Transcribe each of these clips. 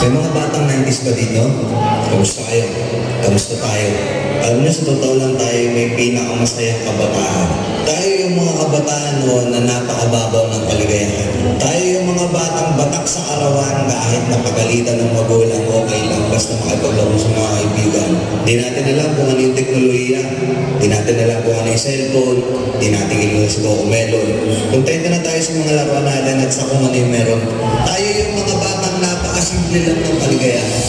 May mga batang 90s pa dito. Kamusta kayo? Kamusta tayo? Alam niyo, sa totoo lang tayo may pinakamasayang kabataan. Tayo yung mga kabataan noon na napakababaw ng kaligayahan. Tayo yung mga batang batak sa arawan kahit napagalitan ng magulang, okay lang basta makipaglaro sa mga kaibigan. Di natin alam kung ano yung teknolohiya. Di natin alam kung ano yung cellphone. Di natin kinuha si Coco Melon. Kontento na tayo sa mga laruan natin at sa kung ano yung meron. Tayo yung mga batang napakasimple lang ng kaligayahan.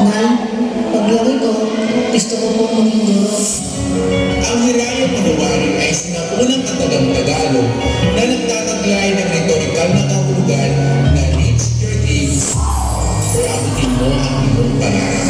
Nay, paglaki ko, gusto ko po maging guro. Ang Hiraya Manuwari ay sinaunang katagang Tagalog na nagtataglay ng rhetorical na kahulugan na reach your dreams or abutin mo ang iyong pangarap.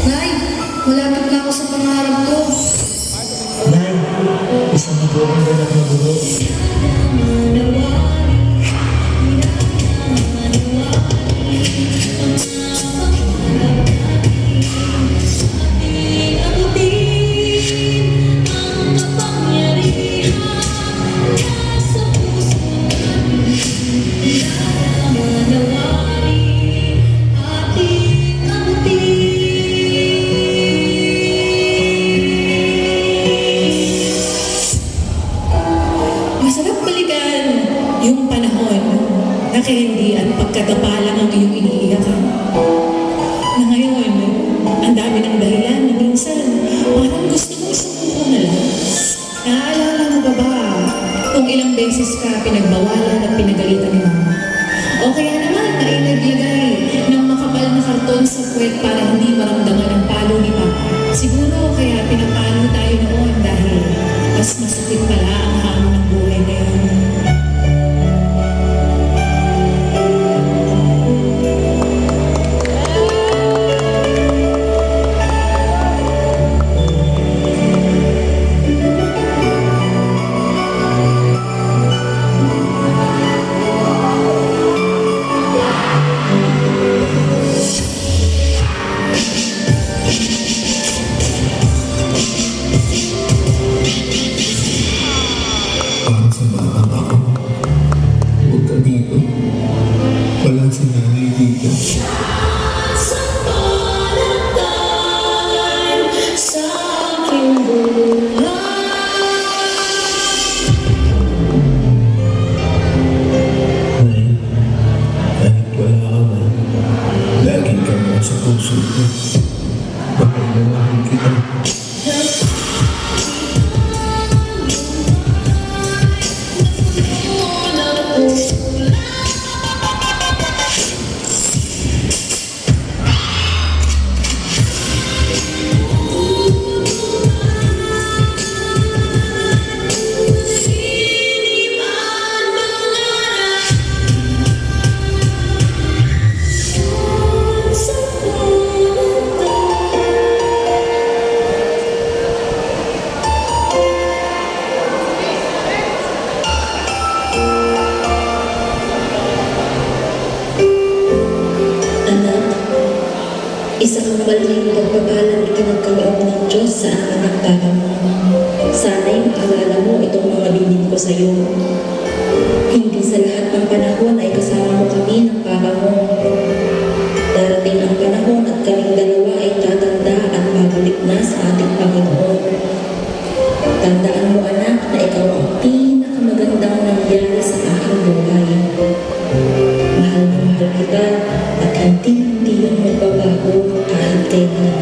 Nay, malapit na ako sa pangarap ko. Nay, isang mabuong ganap na guro. Masarap balikan yung panahon na kaya at pagkatapalang ang iyong iniiyakan. Na ngayon, ang dami ng dahilan na minsan parang gusto mo sumuko na lang. Naaalala mo ba kung ilang beses ka pinagbawalan at pinagalitan ni mama? O kaya naman ay naglagay ng makapal na karton sa puwet para hindi maramdaman ang palo ni papa. Siguro kaya pinapalo tayo noon dahil mas masakit pala ang hamon ng buhay ngayon. Para sa batang ako. Huwag ka dito. Wala si nanay dito. Nay, kahit wala ka man, lagi ka mo sa puso ko. Pagkailangan kita. Isa kang malaking pagpapalang itinagkaloob ng Diyos sa akin ng papa mo. Sana'y maalala mo itong mga binin ko sa iyo. Hindi sa lahat ng panahon ay kasama mo kami ng papa mo. Darating ang panahon at kaming dalawa ay tatanda at babalik na sa ating Panginoon. Tanda Unti-unti yung magbabago kahit kailan.